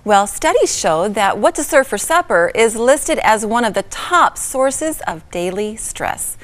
Well, studies show that what to serve for supper is listed as one of the top sources of daily stress.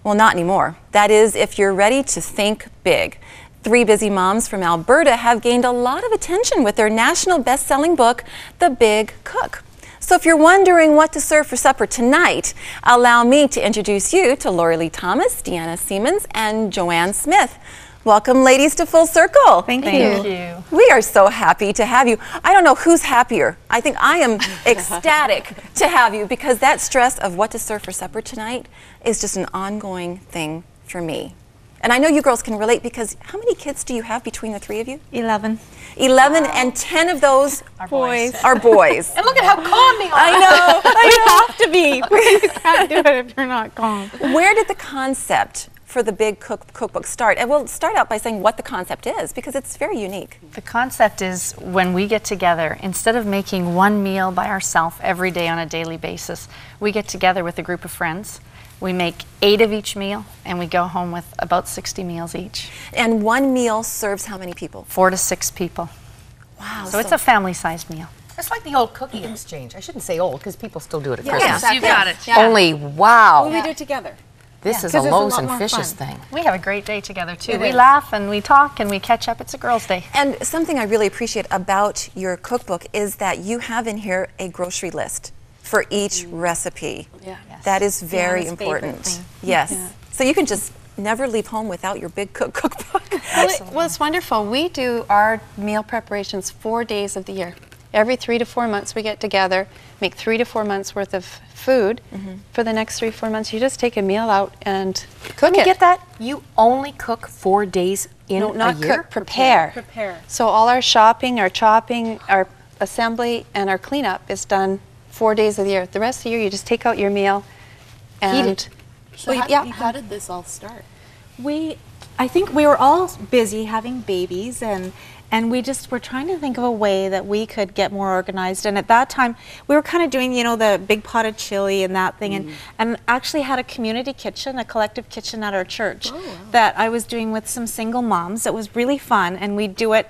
Well, not anymore. That is, if you're ready to think big. 3 busy moms from Alberta have gained a lot of attention with their national best-selling book, The Big Cook. So if you're wondering what to serve for supper tonight, allow me to introduce you to Lori Lee Thomas, Deanna Siemens, and Joanne Smith. Welcome, ladies, to Full Circle. Thank you. We are so happy to have you. I don't know who's happier. I think I am ecstatic to have you because that stress of what to serve for supper tonight is just an ongoing thing for me. And I know you girls can relate because how many kids do you have between the 3 of you? 11. 11, wow. And 10 of those are boys. Are boys. And look at how calm they are. I know. We have to be. We can't do it if you're not calm. Where did the concept for the Big Cookbook start? And we'll start out by saying what the concept is because it's very unique. The concept is when we get together, instead of making one meal by ourselves every day on a daily basis, we get together with a group of friends. We make 8 of each meal, and we go home with about 60 meals each. And one meal serves how many people? 4 to 6 people. Wow. So it's a family-sized meal. It's like the old cookie exchange. I shouldn't say old, because people still do it at Christmas. Yes, you got it. Yeah. Only, wow. We do it together. This is a loaves and fishes thing. We have a great day together, too. We laugh, and we talk, and we catch up. It's a girls' day. And something I really appreciate about your cookbook is that you have in here a grocery list for each recipe. Yeah. Yes. That is very important. Yes. Yeah. So you can just never leave home without your Big Cookbook. Well, it's wonderful. We do our meal preparations 4 days of the year. Every 3 to 4 months we get together, make 3 to 4 months worth of food. For the next 3 to 4 months, you just take a meal out and cook it. You get that? You only cook 4 days in a year? No, not cook, prepare. Prepare. So all our shopping, our chopping, our assembly, and our cleanup is done 4 days of the year. The rest of the year, you just take out your meal and eat it. So how did this all start? I think we were all busy having babies and we just were trying to think of a way that we could get more organized. And at that time, we were kind of doing, you know, the big pot of chili and that thing, and actually had a community kitchen, a collective kitchen at our church that I was doing with some single moms. It was really fun, and we'd do it,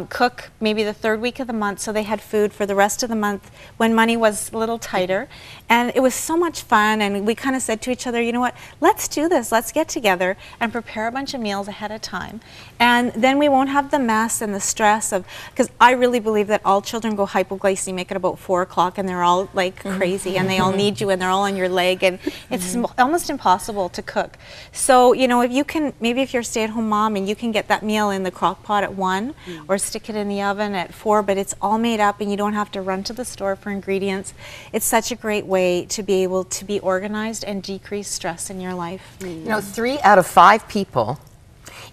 cook maybe the 3rd week of the month, so they had food for the rest of the month when money was a little tighter. And it was so much fun, and we kind of said to each other, you know what, let's do this. Let's get together and prepare a bunch of meals ahead of time. And then we won't have the mess and the stress of, because I really believe that all children go hypoglycemic at about 4 o'clock and they're all like crazy and they all need you and they're all on your leg and it's almost impossible to cook. So, you know, if you can, maybe if you're a stay-at-home mom and you can get that meal in the crock pot at 1 or stick it in the oven at 4, but it's all made up and you don't have to run to the store for ingredients. It's such a great way to be able to be organized and decrease stress in your life. You know, 3 out of 5 people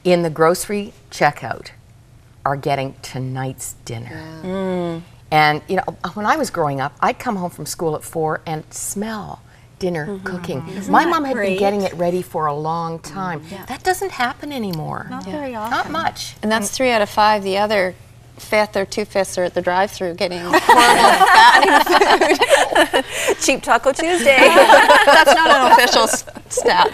in the grocery checkout are getting tonight's dinner. And you know, when I was growing up, I'd come home from school at 4 and smell dinner cooking. My mom had been getting it ready for a long time. That doesn't happen anymore. Not very often. Not much. And that's 3 out of 5. The other fifth or 2/5 are at the drive-thru getting horrible fattening food. Cheap Taco Tuesday. That's not an official stat.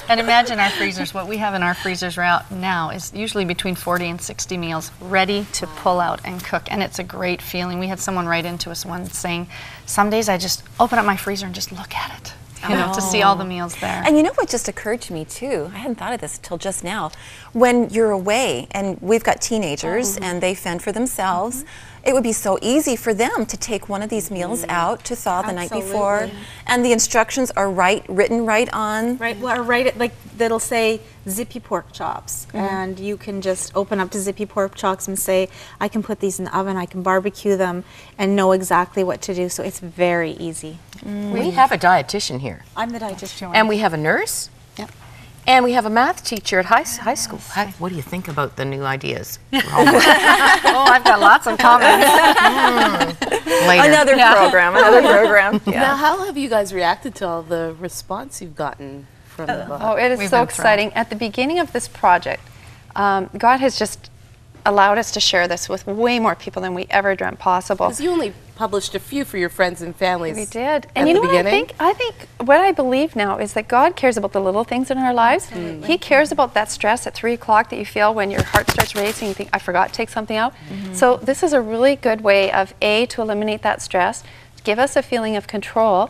And imagine our freezers. What we have in our freezers right now is usually between 40 and 60 meals ready to pull out and cook. And it's a great feeling. We had someone write into us once saying, some days I just open up my freezer and just look at it. You know, to see all the meals there. And you know what just occurred to me too? I hadn't thought of this until just now. When you're away and we've got teenagers and they fend for themselves, it would be so easy for them to take one of these meals out to thaw the night before, and the instructions are written right on. Well, like that'll say zippy pork chops, and you can just open up to zippy pork chops and say, I can put these in the oven, I can barbecue them, and know exactly what to do. So it's very easy. We have a dietitian here. I'm the dietitian. And we have a nurse. Yep. And we have a math teacher at high school. What do you think about the new ideas? Oh, I've got lots of comments. Later. Another program. Now, how have you guys reacted to all the response you've gotten from the book? Oh, it is so exciting. At the beginning of this project, God has just allowed us to share this with way more people than we ever dreamt possible. Because you only published a few for your friends and families. We did. At And you know the what beginning? I think what I believe now is that God cares about the little things in our lives. He cares about that stress at 3 o'clock that you feel when your heart starts racing, you think, I forgot to take something out. So this is a really good way of, A, to eliminate that stress, give us a feeling of control,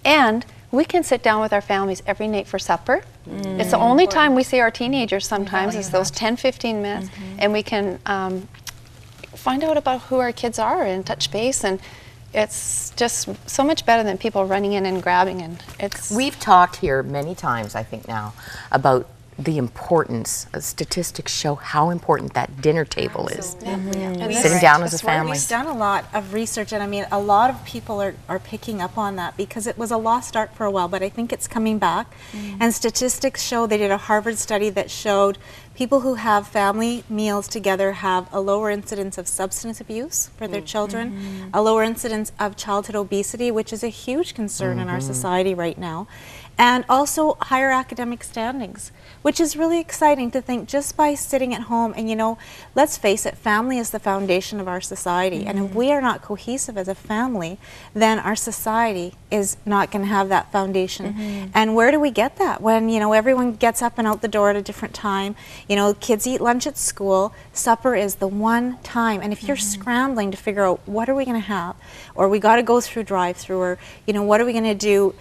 and we can sit down with our families every night for supper. It's the only time we see our teenagers sometimes is those 10-15 minutes, and we can find out about who our kids are and touch base, and it's just so much better than people running in and grabbing. And it's We've talked here many times, I think now, about the importance. Statistics show how important that dinner table is. Sitting down as a family. We've done a lot of research, and I mean, a lot of people are picking up on that because it was a lost art for a while, but I think it's coming back. And statistics show, they did a Harvard study that showed people who have family meals together have a lower incidence of substance abuse for their children, a lower incidence of childhood obesity, which is a huge concern in our society right now, and also higher academic standings, which is really exciting to think just by sitting at home. And you know, let's face it, family is the foundation of our society, and if we are not cohesive as a family, then our society is not going to have that foundation. And where do we get that? When, you know, everyone gets up and out the door at a different time, you know, kids eat lunch at school, supper is the one time, and if you're scrambling to figure out what are we going to have, or we got to go through drive-through, or, you know, what are we going to do,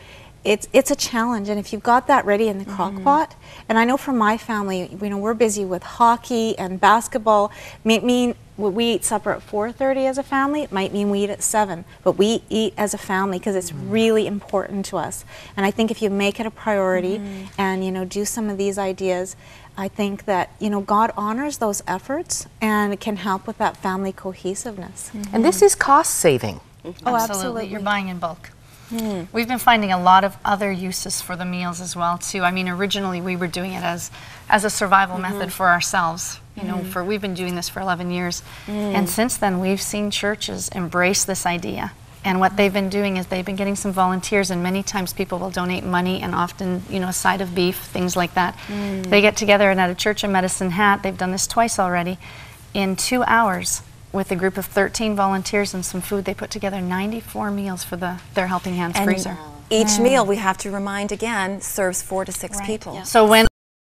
it's a challenge. And if you've got that ready in the crock pot, and I know from my family, you know, we're busy with hockey and basketball. Mean we eat supper at 4:30 as a family. It might mean we eat at 7, but we eat as a family because it's really important to us. And I think if you make it a priority and, you know, do some of these ideas, I think that, you know, God honors those efforts and can help with that family cohesiveness. And this is cost saving. Oh, Absolutely. You're buying in bulk. We've been finding a lot of other uses for the meals as well too. I mean, originally we were doing it as a survival method for ourselves. You know, we've been doing this for 11 years, and since then we've seen churches embrace this idea. And what they've been doing is they've been getting some volunteers, and many times people will donate money and often, you know, a side of beef, things like that. They get together, and at a church in Medicine Hat, they've done this twice already, in 2 hours. With a group of 13 volunteers and some food, they put together 94 meals for their Helping Hands freezer. Each meal, we have to remind again, serves 4 to 6 people. So when